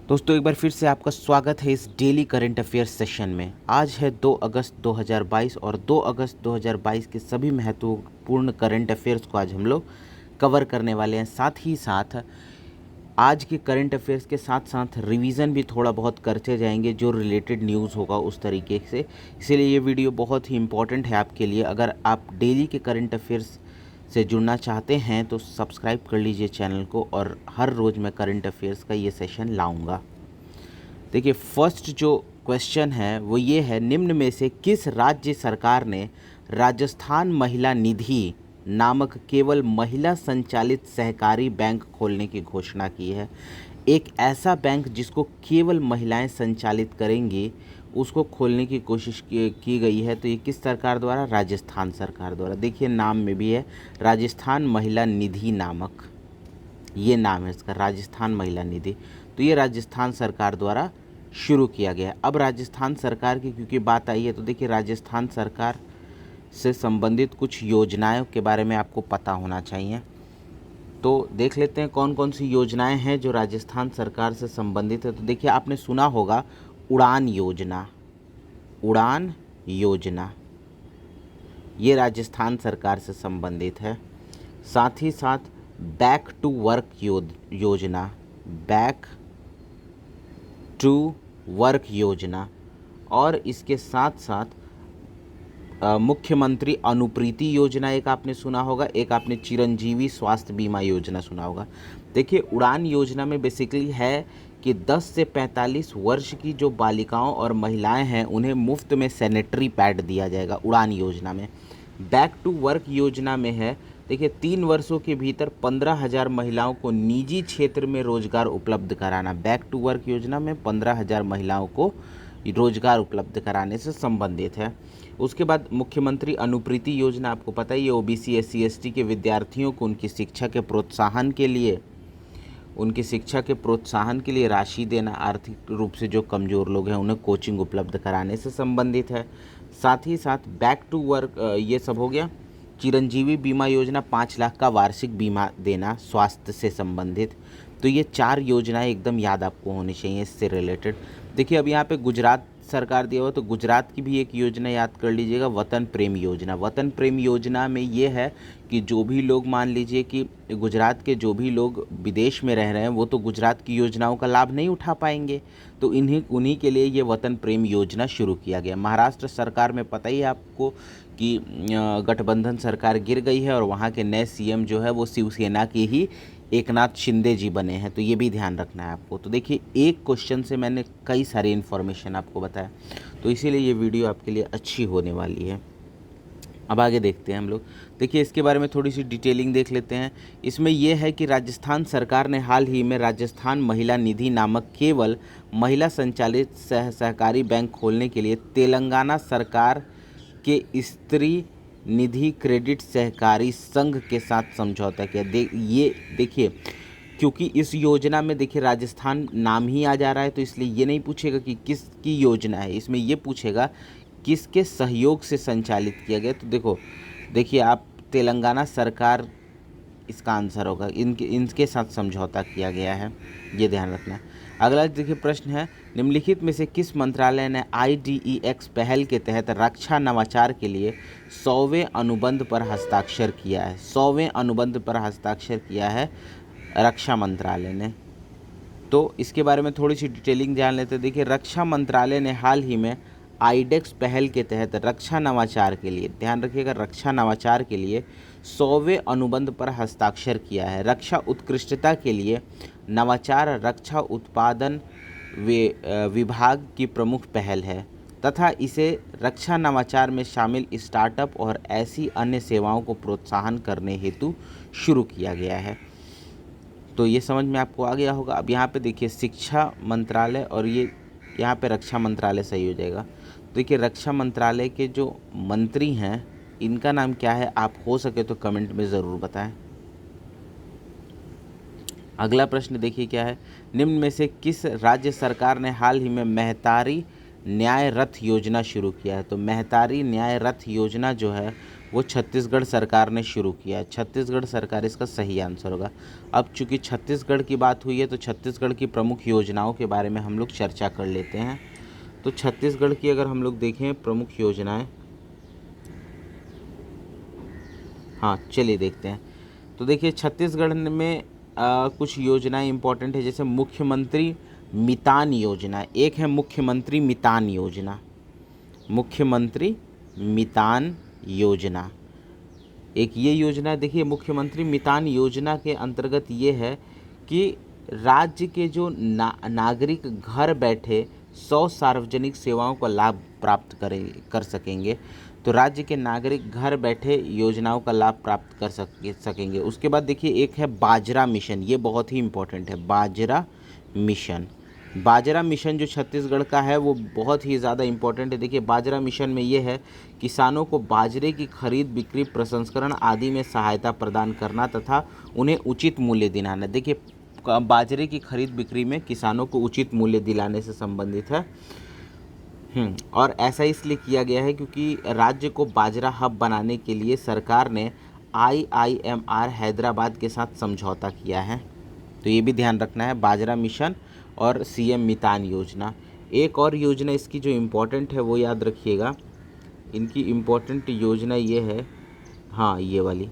दोस्तों एक बार फिर से आपका स्वागत है इस डेली करंट अफेयर्स सेशन में। आज है 2 अगस्त 2022 और 2 अगस्त 2022 के सभी महत्वपूर्ण करंट अफेयर्स को आज हम लोग कवर करने वाले हैं। साथ ही साथ आज के करंट अफेयर्स के साथ साथ रिवीजन भी थोड़ा बहुत करते जाएंगे, जो रिलेटेड न्यूज़ होगा उस तरीके से। इसीलिए ये वीडियो बहुत ही इम्पोर्टेंट है आपके लिए। अगर आप डेली के करंट अफेयर्स से जुड़ना चाहते हैं तो सब्सक्राइब कर लीजिए चैनल को, और हर रोज़ मैं करंट अफेयर्स का ये सेशन लाऊंगा। देखिए, फर्स्ट जो क्वेश्चन है वो ये है, निम्न में से किस राज्य सरकार ने राजस्थान महिला निधि नामक केवल महिला संचालित सहकारी बैंक खोलने की घोषणा की है। एक ऐसा बैंक जिसको केवल महिलाएं संचालित करेंगी, उसको खोलने की कोशिश की गई है। तो ये किस सरकार द्वारा? राजस्थान सरकार द्वारा। देखिए, नाम में भी है राजस्थान महिला निधि नामक, ये नाम है इसका, राजस्थान महिला निधि। तो ये राजस्थान सरकार द्वारा शुरू किया गया। अब राजस्थान सरकार की क्योंकि बात आई है, तो देखिए राजस्थान सरकार से संबंधित कुछ योजनाओं के बारे में आपको पता होना चाहिए। तो देख लेते हैं कौन कौन सी योजनाएं हैं जो राजस्थान सरकार से संबंधित है। तो देखिए, आपने सुना होगा उड़ान योजना। उड़ान योजना ये राजस्थान सरकार से संबंधित है। साथ ही साथ बैक टू वर्क योजना, बैक टू वर्क योजना, और इसके साथ साथ मुख्यमंत्री अनुप्रीति योजना एक आपने सुना होगा, एक आपने चिरंजीवी स्वास्थ्य बीमा योजना सुना होगा। देखिए, उड़ान योजना में बेसिकली है कि 10 से 45 वर्ष की जो बालिकाओं और महिलाएं हैं उन्हें मुफ्त में सैनिटरी पैड दिया जाएगा उड़ान योजना में। बैक टू वर्क योजना में है, देखिए 3 वर्षों के भीतर 15,000 महिलाओं को निजी क्षेत्र में रोजगार उपलब्ध कराना। बैक टू वर्क योजना में 15,000 महिलाओं को रोजगार उपलब्ध कराने से संबंधित है। उसके बाद मुख्यमंत्री अनुप्रीति योजना, आपको पता ही है, ओबीसी SC ST के विद्यार्थियों को उनकी शिक्षा के प्रोत्साहन के लिए राशि देना, आर्थिक रूप से जो कमज़ोर लोग हैं उन्हें कोचिंग उपलब्ध कराने से संबंधित है। साथ ही साथ बैक टू वर्क ये सब हो गया। चिरंजीवी बीमा योजना 5 लाख का वार्षिक बीमा देना स्वास्थ्य से संबंधित। तो ये 4 योजनाएं एकदम याद आपको होनी चाहिए इससे रिलेटेड। देखिए, अब यहाँ पे गुजरात सरकार दिया हुआ, तो गुजरात की भी एक योजना याद कर लीजिएगा, वतन प्रेम योजना। वतन प्रेम योजना में ये है कि जो भी लोग, मान लीजिए कि गुजरात के जो भी लोग विदेश में रह रहे हैं वो तो गुजरात की योजनाओं का लाभ नहीं उठा पाएंगे, तो उन्हीं के लिए ये वतन प्रेम योजना शुरू किया गया। महाराष्ट्र सरकार में पता ही है आपको कि गठबंधन सरकार गिर गई है और वहाँ के नए CM जो है वो शिवसेना के ही एकनाथ शिंदे जी बने हैं, तो ये भी ध्यान रखना है आपको। तो देखिए, एक क्वेश्चन से मैंने कई सारी इन्फॉर्मेशन आपको बताया, तो इसीलिए ये वीडियो आपके लिए अच्छी होने वाली है। अब आगे देखते हैं हम लोग। देखिए, इसके बारे में थोड़ी सी डिटेलिंग देख लेते हैं। इसमें यह है कि राजस्थान सरकार ने हाल ही में राजस्थान महिला निधि नामक केवल महिला संचालित सहकारी बैंक खोलने के लिए तेलंगाना सरकार के स्त्री निधि क्रेडिट सहकारी संघ के साथ समझौता किया। ये देखिए, क्योंकि इस योजना में देखिए राजस्थान नाम ही आ जा रहा है, तो इसलिए ये नहीं पूछेगा कि किसकी योजना है, इसमें ये पूछेगा किसके सहयोग से संचालित किया गया। तो देखिए आप, तेलंगाना सरकार इसका आंसर होगा, इनके साथ समझौता किया गया है, ये ध्यान रखना है। अगला देखिए प्रश्न है, निम्नलिखित में से किस मंत्रालय ने IDEX पहल के तहत रक्षा नवाचार के लिए 100वें अनुबंध पर हस्ताक्षर किया है? 100वें अनुबंध पर हस्ताक्षर किया है रक्षा मंत्रालय ने। तो इसके बारे में थोड़ी सी डिटेलिंग जान लेते हैं। देखिए, रक्षा मंत्रालय ने हाल ही में IDEX पहल के तहत रक्षा नवाचार के लिए, ध्यान रखिएगा, रक्षा नवाचार के लिए 100वें अनुबंध पर हस्ताक्षर किया है। रक्षा उत्कृष्टता के लिए नवाचार रक्षा उत्पादन विभाग की प्रमुख पहल है तथा इसे रक्षा नवाचार में शामिल स्टार्टअप और ऐसी अन्य सेवाओं को प्रोत्साहन करने हेतु शुरू किया गया है। तो ये समझ में आपको आ गया होगा। अब यहाँ पे देखिए, शिक्षा मंत्रालय और ये यहाँ पे रक्षा मंत्रालय सही हो जाएगा। देखिए, रक्षा मंत्रालय के जो मंत्री हैं इनका नाम क्या है, आप हो सके तो कमेंट में ज़रूर बताएं। अगला प्रश्न देखिए क्या है, निम्न में से किस राज्य सरकार ने हाल ही में मेहतारी न्याय रथ योजना शुरू किया है? तो मेहतारी न्याय रथ योजना जो है वो छत्तीसगढ़ सरकार ने शुरू किया है। छत्तीसगढ़ सरकार इसका सही आंसर होगा। अब चूंकि छत्तीसगढ़ की बात हुई है तो छत्तीसगढ़ की प्रमुख योजनाओं के बारे में हम लोग चर्चा कर लेते हैं। तो छत्तीसगढ़ की अगर हम लोग देखें प्रमुख योजनाएं, हाँ चलिए देखते हैं। तो देखिए छत्तीसगढ़ में कुछ योजनाएं इंपॉर्टेंट है, जैसे मुख्यमंत्री मितान योजना। एक है मुख्यमंत्री मितान योजना, मुख्यमंत्री मितान योजना एक ये योजना। देखिए मुख्यमंत्री मितान योजना के अंतर्गत ये है कि राज्य के जो नागरिक घर बैठे 100 सार्वजनिक सेवाओं का लाभ प्राप्त कर सकेंगे। तो राज्य के नागरिक घर बैठे योजनाओं का लाभ प्राप्त कर सकेंगे। उसके बाद देखिए एक है बाजरा मिशन, ये बहुत ही इम्पोर्टेंट है। बाजरा मिशन, बाजरा मिशन जो छत्तीसगढ़ का है वो बहुत ही ज़्यादा इम्पोर्टेंट है। देखिए बाजरा मिशन में ये है किसानों को बाजरे की खरीद बिक्री प्रसंस्करण आदि में सहायता प्रदान करना तथा उन्हें उचित मूल्य दिलाना। देखिए बाजरे की खरीद बिक्री में किसानों को उचित मूल्य दिलाने से संबंधित है। और ऐसा इसलिए किया गया है क्योंकि राज्य को बाजरा हब बनाने के लिए सरकार ने IIMR हैदराबाद के साथ समझौता किया है। तो ये भी ध्यान रखना है, बाजरा मिशन और CM मितान योजना। एक और योजना इसकी जो इम्पोर्टेंट है वो याद रखिएगा, इनकी इम्पोर्टेंट योजना ये है, हाँ ये वाली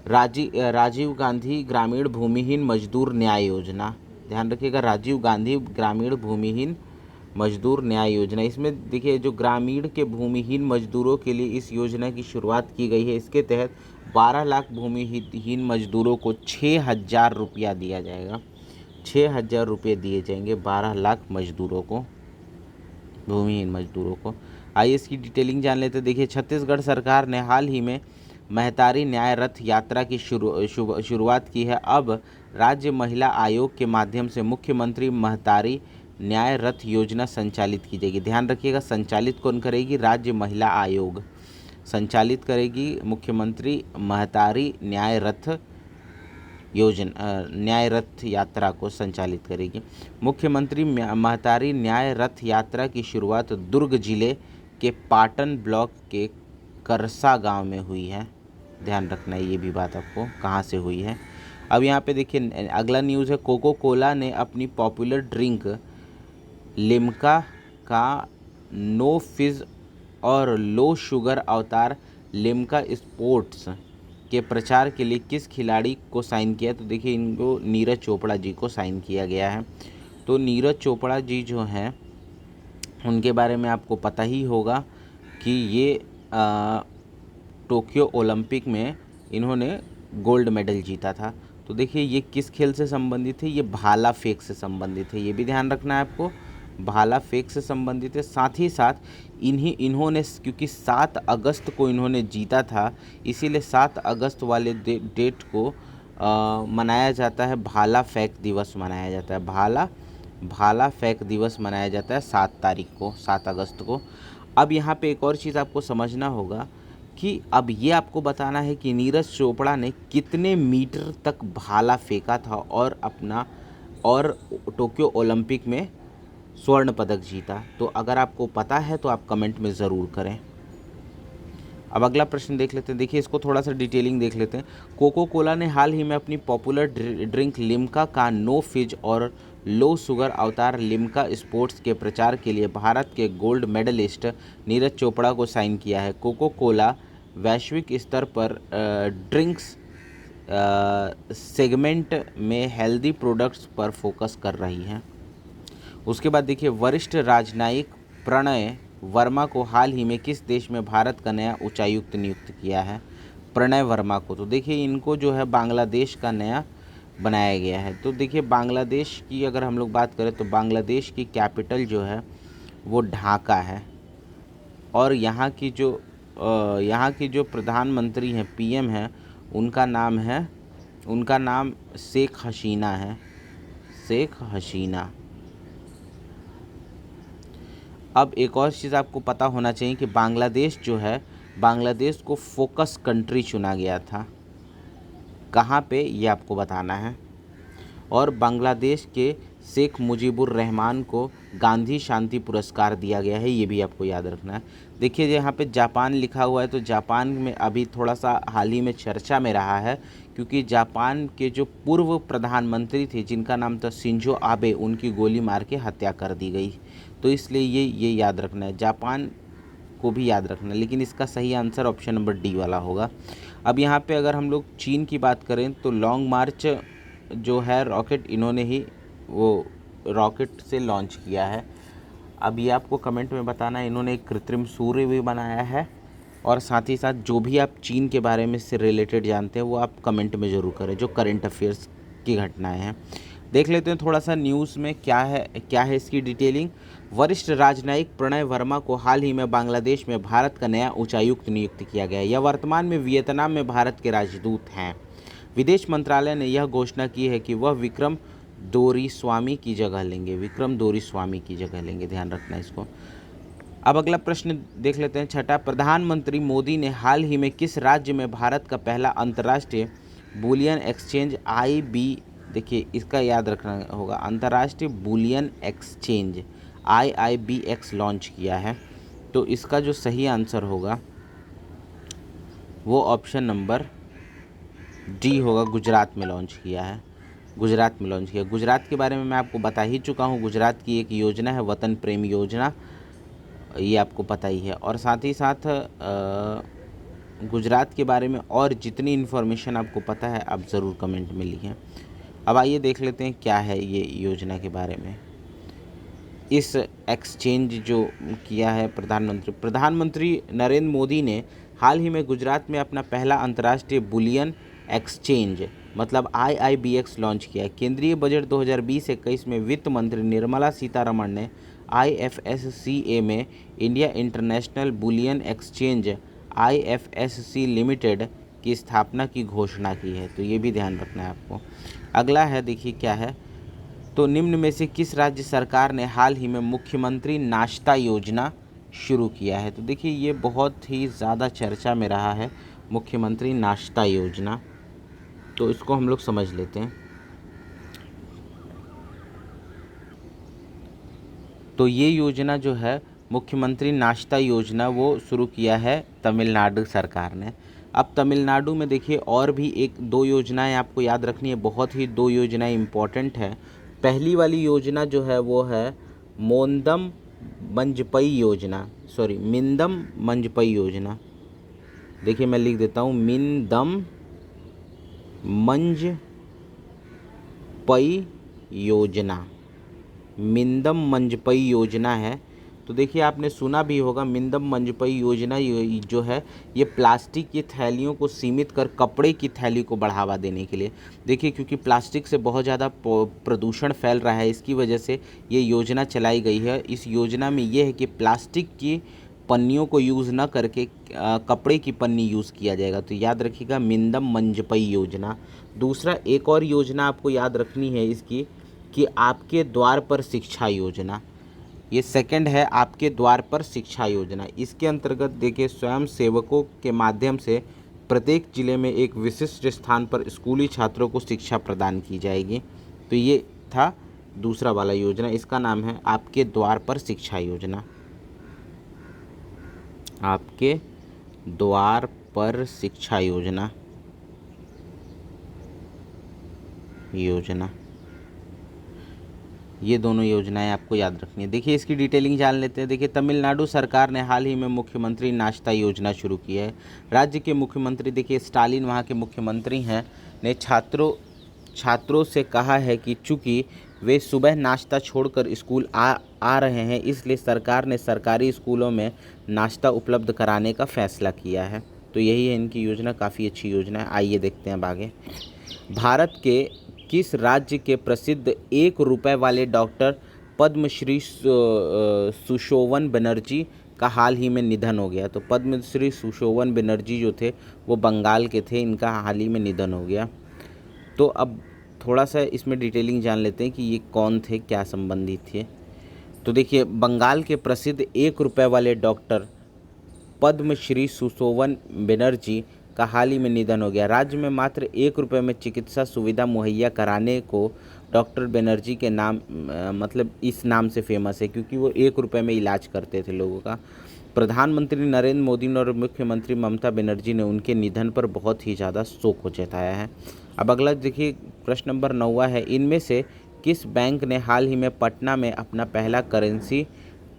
राजीव गांधी ग्रामीण भूमिहीन मजदूर न्याय योजना। ध्यान रखिएगा, राजीव गांधी ग्रामीण भूमिहीन मजदूर न्याय योजना। इसमें देखिए जो ग्रामीण के भूमिहीन मजदूरों के लिए इस योजना की शुरुआत की गई है। इसके तहत 12 लाख भूमिहीन मजदूरों को 6,000 रुपया दिया जाएगा। 6,000 रुपये दिए जाएंगे 12 लाख मजदूरों को, भूमिहीन मजदूरों को। आइए इसकी डिटेलिंग जान लेते हैं। देखिए छत्तीसगढ़ सरकार ने हाल ही में महतारी न्याय रथ यात्रा की शुरुआत की है। अब राज्य महिला आयोग के माध्यम से मुख्यमंत्री महतारी न्याय रथ योजना संचालित की जाएगी। ध्यान रखिएगा, संचालित कौन करेगी? राज्य महिला आयोग संचालित करेगी मुख्यमंत्री महतारी न्याय रथ योजना, न्याय रथ यात्रा को संचालित करेगी। मुख्यमंत्री महतारी न्याय रथ यात्रा की शुरुआत दुर्ग जिले के पाटन ब्लॉक के करसा गांव में हुई है। ध्यान रखना है ये भी बात आपको, कहाँ से हुई है। अब यहाँ पे देखिए अगला न्यूज़ है, कोको कोला ने अपनी पॉपुलर ड्रिंक लिम्का का नो फिज और लो शुगर अवतार लिम्का स्पोर्ट्स के प्रचार के लिए किस खिलाड़ी को साइन किया? तो देखिए इनको नीरज चोपड़ा जी को साइन किया गया है। तो नीरज चोपड़ा जी जो हैं उनके बारे में आपको पता ही होगा कि ये टोक्यो ओलंपिक में इन्होंने गोल्ड मेडल जीता था। तो देखिए ये किस खेल से संबंधित है? ये भाला फेंक से संबंधित है, ये भी ध्यान रखना है आपको, भाला फेंक से संबंधित है। साथ ही साथ इन्होंने क्योंकि 7 अगस्त को इन्होंने जीता था, इसीलिए 7 अगस्त वाले डेट को मनाया जाता है, भाला फेंक दिवस मनाया जाता है। भाला फेंक दिवस मनाया जाता है 7 तारीख को, 7 अगस्त को। अब यहाँ पे एक और चीज़ आपको समझना होगा कि अब ये आपको बताना है कि नीरज चोपड़ा ने कितने मीटर तक भाला फेंका था और टोक्यो ओलंपिक में स्वर्ण पदक जीता। तो अगर आपको पता है तो आप कमेंट में ज़रूर करें। अब अगला प्रश्न देख लेते हैं। देखिए इसको थोड़ा सा डिटेलिंग देख लेते हैं। कोको कोला ने हाल ही में अपनी पॉपुलर ड्रिंक लिम्का का नो फिज और लो शुगर अवतार लिम्का स्पोर्ट्स के प्रचार के लिए भारत के गोल्ड मेडलिस्ट नीरज चोपड़ा को साइन किया है। कोको कोला वैश्विक स्तर पर ड्रिंक्स सेगमेंट में हेल्दी प्रोडक्ट्स पर फोकस कर रही है। उसके बाद देखिए वरिष्ठ राजनयिक प्रणय वर्मा को हाल ही में किस देश में भारत का नया उच्चायुक्त नियुक्त किया है? प्रणय वर्मा को तो देखिए इनको जो है बांग्लादेश का नया बनाया गया है। तो देखिए बांग्लादेश की अगर हम लोग बात करें तो बांग्लादेश की कैपिटल जो है वो ढाका है। और यहाँ की जो प्रधानमंत्री हैं, PM हैं, उनका नाम शेख हसीना है, शेख हसीना। अब एक और चीज़ आपको पता होना चाहिए कि बांग्लादेश जो है, बांग्लादेश को फोकस कंट्री चुना गया था। कहाँ पे, ये आपको बताना है। और बांग्लादेश के शेख मुजीबुर रहमान को गांधी शांति पुरस्कार दिया गया है, ये भी आपको याद रखना है। देखिए यहाँ पे जापान लिखा हुआ है, तो जापान में अभी थोड़ा सा हाल ही में चर्चा में रहा है, क्योंकि जापान के जो पूर्व प्रधानमंत्री थे जिनका नाम था शिंजो आबे, उनकी गोली मार के हत्या कर दी गई। तो इसलिए ये याद रखना है, जापान को भी याद रखना है। लेकिन इसका सही आंसर ऑप्शन नंबर डी वाला होगा। अब यहाँ पे अगर हम लोग चीन की बात करें तो लॉन्ग मार्च जो है रॉकेट, इन्होंने ही वो रॉकेट से लॉन्च किया है। अब ये आपको कमेंट में बताना है, इन्होंने एक कृत्रिम सूर्य भी बनाया है। और साथ ही साथ जो भी आप चीन के बारे में से रिलेटेड जानते हैं वो आप कमेंट में ज़रूर करें, जो करंट अफेयर्स की घटनाएं हैं। देख लेते हैं थोड़ा सा न्यूज़ में क्या है इसकी डिटेलिंग। वरिष्ठ राजनयिक प्रणय वर्मा को हाल ही में बांग्लादेश में भारत का नया उच्चायुक्त नियुक्त किया गया है। यह वर्तमान में वियतनाम में भारत के राजदूत हैं। विदेश मंत्रालय ने यह घोषणा की है कि वह विक्रम दोरीस्वामी की जगह लेंगे, ध्यान रखना इसको। अब अगला प्रश्न देख लेते हैं, छठा। प्रधानमंत्री मोदी ने हाल ही में किस राज्य में भारत का पहला अंतर्राष्ट्रीय बुलियन एक्सचेंज देखिए इसका याद रखना होगा, अंतर्राष्ट्रीय बुलियन एक्सचेंज IIBX लॉन्च किया है। तो इसका जो सही आंसर होगा वो ऑप्शन नंबर डी होगा, गुजरात में लॉन्च किया। गुजरात के बारे में मैं आपको बता ही चुका हूँ। गुजरात की एक योजना है वतन प्रेम योजना, ये आपको पता ही है। और साथ ही साथ गुजरात के बारे में और जितनी इन्फॉर्मेशन आपको पता है आप ज़रूर कमेंट में लिखें। अब आइए देख लेते हैं क्या है ये योजना के बारे में। इस एक्सचेंज जो किया है प्रधानमंत्री नरेंद्र मोदी ने हाल ही में गुजरात में अपना पहला अंतर्राष्ट्रीय बुलियन एक्सचेंज मतलब IIBX लॉन्च किया है। केंद्रीय बजट 2020-21 में वित्त मंत्री निर्मला सीतारमण ने IFSCA में India international bullion exchange IFSC limited की स्थापना की घोषणा की है। तो ये भी ध्यान रखना है आपको। अगला है, देखिए क्या है, तो निम्न में से किस राज्य सरकार ने हाल ही में मुख्यमंत्री नाश्ता योजना शुरू किया है। तो देखिए ये बहुत ही ज़्यादा चर्चा में रहा है, मुख्यमंत्री नाश्ता योजना। तो इसको हम लोग समझ लेते हैं। तो ये योजना जो है मुख्यमंत्री नाश्ता योजना वो शुरू किया है तमिलनाडु सरकार ने। अब तमिलनाडु में देखिए और भी एक दो योजनाएं आपको याद रखनी है, बहुत ही दो योजनाएं इम्पॉर्टेंट है। पहली वाली योजना जो है वो है मिंदम मंजपई योजना। देखिए मैं लिख देता हूँ, मिंदम मंजपई योजना है। तो देखिए आपने सुना भी होगा, मिंदम मंजपई योजना जो है ये प्लास्टिक की थैलियों को सीमित कर कपड़े की थैली को बढ़ावा देने के लिए। देखिए क्योंकि प्लास्टिक से बहुत ज़्यादा प्रदूषण फैल रहा है, इसकी वजह से ये योजना चलाई गई है। इस योजना में ये है कि प्लास्टिक की पन्नियों को यूज़ न करके कपड़े की पन्नी यूज़ किया जाएगा। तो याद रखिएगा, मिंदम मंजपई योजना। दूसरा एक और योजना आपको याद रखनी है इसकी, कि आपके द्वार पर शिक्षा योजना। ये सेकंड है, आपके द्वार पर शिक्षा योजना। इसके अंतर्गत देखिए स्वयं सेवकों के माध्यम से प्रत्येक जिले में एक विशिष्ट स्थान पर स्कूली छात्रों को शिक्षा प्रदान की जाएगी। तो ये था दूसरा वाला योजना, इसका नाम है आपके द्वार पर शिक्षा योजना। आपके द्वार पर शिक्षा योजना ये दोनों योजनाएं आपको याद रखनी है। देखिए इसकी डिटेलिंग जान लेते हैं। देखिए तमिलनाडु सरकार ने हाल ही में मुख्यमंत्री नाश्ता योजना शुरू की है। राज्य के मुख्यमंत्री, देखिए स्टालिन वहाँ के मुख्यमंत्री हैं, ने छात्रों से कहा है कि चूँकि वे सुबह नाश्ता छोड़कर स्कूल आ रहे हैं, इसलिए सरकार ने सरकारी स्कूलों में नाश्ता उपलब्ध कराने का फैसला किया है। तो यही है इनकी योजना, काफ़ी अच्छी योजना है। आइए देखते हैं अब आगे। भारत के किस राज्य के प्रसिद्ध ₹1 वाले डॉक्टर पद्मश्री सुशोवन बनर्जी का हाल ही में निधन हो गया। तो पद्मश्री सुशोवन बनर्जी जो थे वो बंगाल के थे, इनका हाल ही में निधन हो गया। तो अब थोड़ा सा इसमें डिटेलिंग जान लेते हैं कि ये कौन थे, क्या संबंधित थे। तो देखिए बंगाल के प्रसिद्ध ₹1 वाले डॉक्टर पद्मश्री सुशोवन बनर्जी का हाल ही में निधन हो गया। राज्य में मात्र ₹1 में चिकित्सा सुविधा मुहैया कराने को डॉक्टर बनर्जी के नाम मतलब इस नाम से फेमस है क्योंकि वो 1 रुपये में इलाज करते थे लोगों का। प्रधानमंत्री नरेंद्र मोदी ने और मुख्यमंत्री ममता बनर्जी ने उनके निधन पर बहुत ही ज़्यादा शोक जताया है। अब अगला देखिए, प्रश्न नंबर 9वां है, इनमें से किस बैंक ने हाल ही में पटना में अपना पहला करेंसी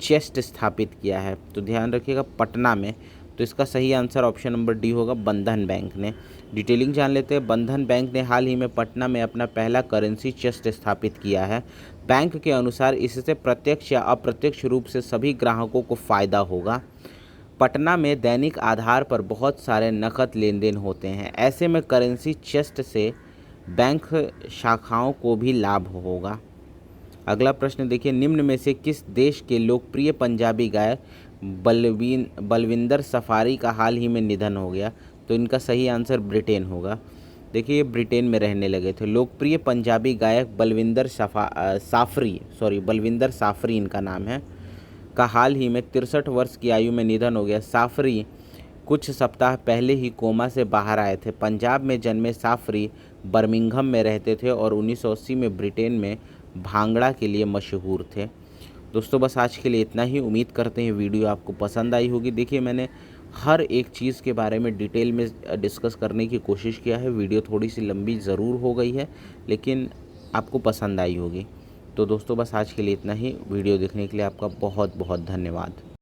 चेस्ट स्थापित किया है? तो ध्यान रखिएगा पटना में, तो इसका सही आंसर ऑप्शन नंबर डी होगा, बंधन बैंक ने। डिटेलिंग जान लेते हैं। बंधन बैंक ने हाल ही में पटना में अपना पहला करेंसी चेस्ट स्थापित किया है। बैंक के अनुसार इससे प्रत्यक्ष या अप्रत्यक्ष रूप से सभी ग्राहकों को फ़ायदा होगा। पटना में दैनिक आधार पर बहुत सारे नकद लेन देन होते हैं, ऐसे में करेंसी चेस्ट से बैंक शाखाओं को भी लाभ होगा। अगला प्रश्न देखिए, निम्न में से किस देश के लोकप्रिय पंजाबी गायक बलविंदर सफारी का हाल ही में निधन हो गया? तो इनका सही आंसर ब्रिटेन होगा। देखिए, ये ब्रिटेन में रहने लगे थे। लोकप्रिय पंजाबी गायक बलविंदर साफरी इनका नाम है, का हाल ही में 63 वर्ष की आयु में निधन हो गया। साफरी कुछ सप्ताह पहले ही कोमा से बाहर आए थे। पंजाब में जन्मे साफरी बर्मिंघम में रहते थे और 1980 में ब्रिटेन में भांगड़ा के लिए मशहूर थे। दोस्तों बस आज के लिए इतना ही। उम्मीद करते हैं वीडियो आपको पसंद आई होगी। देखिए, मैंने हर एक चीज़ के बारे में डिटेल में डिस्कस करने की कोशिश किया है। वीडियो थोड़ी सी लंबी ज़रूर हो गई है, लेकिन आपको पसंद आई होगी। तो दोस्तों बस आज के लिए इतना ही। वीडियो देखने के लिए आपका बहुत बहुत धन्यवाद।